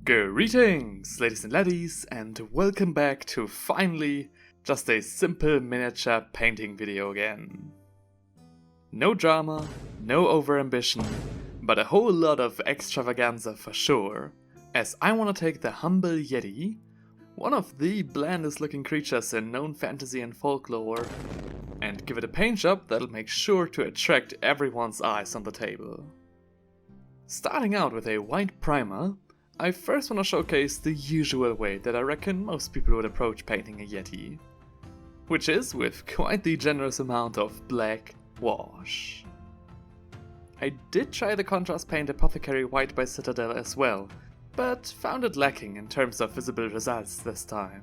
Greetings, ladies and laddies, and welcome back to finally just a simple miniature painting video again. No drama, no overambition, but a whole lot of extravaganza for sure, as I want to take the humble Yeti, one of the blandest looking creatures in known fantasy and folklore, and give it a paint job that'll make sure to attract everyone's eyes on the table. Starting out with a white primer, I first want to showcase the usual way that I reckon most people would approach painting a Yeti, which is with quite the generous amount of black wash. I did try the contrast paint Apothecary White by Citadel as well, but found it lacking in terms of visible results this time.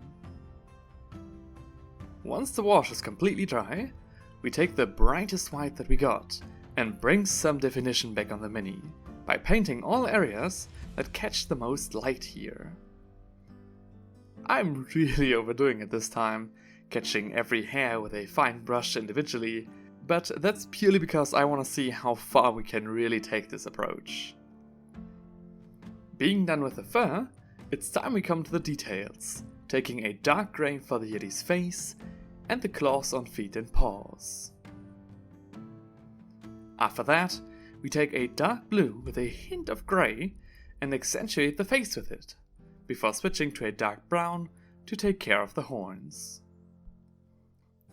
Once the wash is completely dry, we take the brightest white that we got and bring some definition back on the mini by painting all areas that catch the most light here. I'm really overdoing it this time, catching every hair with a fine brush individually, but that's purely because I want to see how far we can really take this approach. Being done with the fur, it's time we come to the details, taking a dark grey for the Yeti's face and the claws on feet and paws. After that, we take a dark blue with a hint of grey and accentuate the face with it, before switching to a dark brown to take care of the horns.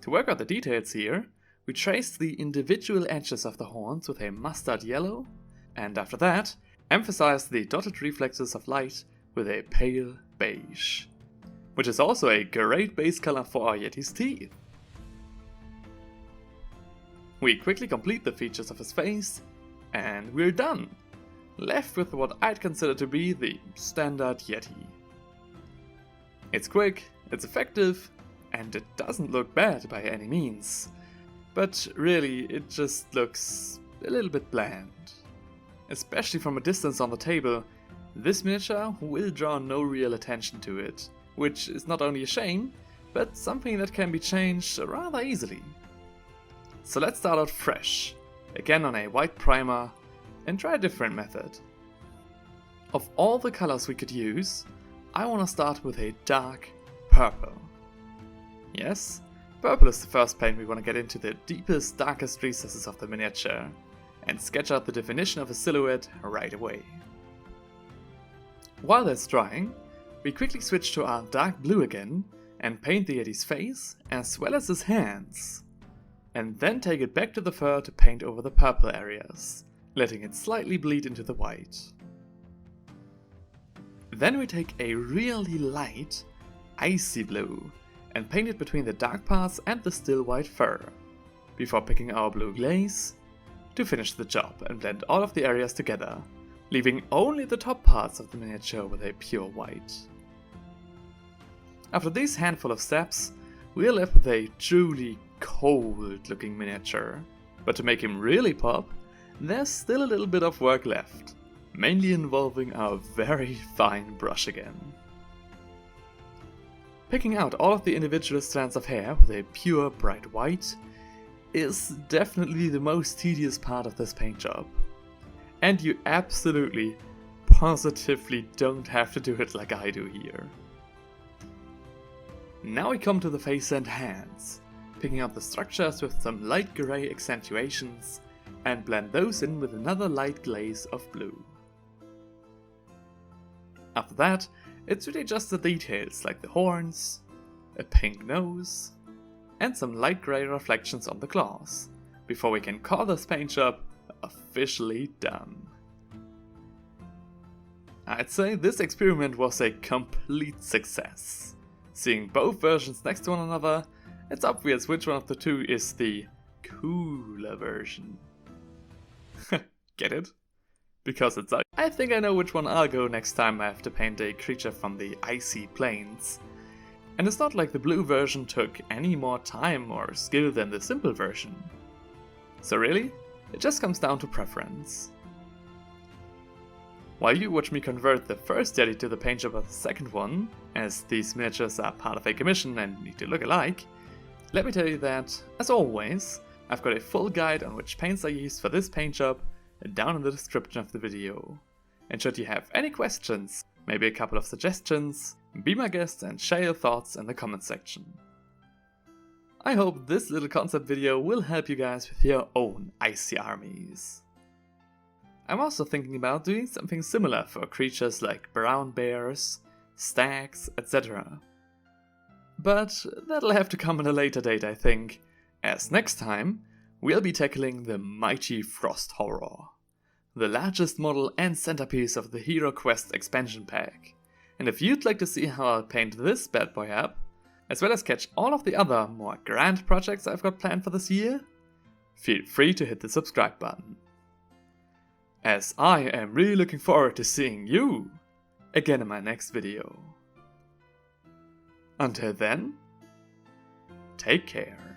To work out the details here, we trace the individual edges of the horns with a mustard yellow, and after that, emphasize the dotted reflexes of light with a pale beige, which is also a great base color for our Yeti's teeth. We quickly complete the features of his face, and we're done, left with what I'd consider to be the standard Yeti. It's quick, it's effective, and it doesn't look bad by any means, but really it just looks a little bit bland. Especially from a distance on the table, this miniature will draw no real attention to it, which is not only a shame, but something that can be changed rather easily. So let's start out fresh, again on a white primer, and try a different method. Of all the colors we could use, I want to start with a dark purple. Yes, purple is the first paint we want to get into the deepest, darkest recesses of the miniature, and sketch out the definition of a silhouette right away. While that's drying, we quickly switch to our dark blue again, and paint the Yeti's face as well as his hands, and then take it back to the fur to paint over the purple areas, letting it slightly bleed into the white. Then we take a really light, icy blue and paint it between the dark parts and the still white fur, before picking our blue glaze to finish the job and blend all of the areas together, leaving only the top parts of the miniature with a pure white. After these handful of steps, we are left with a truly cold looking miniature, but to make him really pop, there's still a little bit of work left, mainly involving our very fine brush again. Picking out all of the individual strands of hair with a pure bright white is definitely the most tedious part of this paint job, and you absolutely, positively don't have to do it like I do here. Now we come to the face and hands, picking out the structures with some light grey accentuations, and blend those in with another light glaze of blue. After that, it's really just the details like the horns, a pink nose, and some light grey reflections on the claws, before we can call this paint job officially done. I'd say this experiment was a complete success. Seeing both versions next to one another, it's obvious which one of the two is the cooler version. Get it? Because it's I think I know which one I'll go next time I have to paint a creature from the icy plains. And it's not like the blue version took any more time or skill than the simple version. So really, it just comes down to preference. While you watch me convert the first Yeti to the paint job of the second one, as these miniatures are part of a commission and need to look alike, let me tell you that, as always, I've got a full guide on which paints I used for this paint job down in the description of the video. And should you have any questions, maybe a couple of suggestions, be my guest and share your thoughts in the comment section. I hope this little concept video will help you guys with your own icy armies. I'm also thinking about doing something similar for creatures like brown bears, stags, etc. But that'll have to come at a later date, I think, as next time we'll be tackling the mighty Frost Horror, the largest model and centerpiece of the Hero Quest expansion pack. And if you'd like to see how I'll paint this bad boy up, as well as catch all of the other more grand projects I've got planned for this year, feel free to hit the subscribe button. As I am really looking forward to seeing you again in my next video. Until then, take care.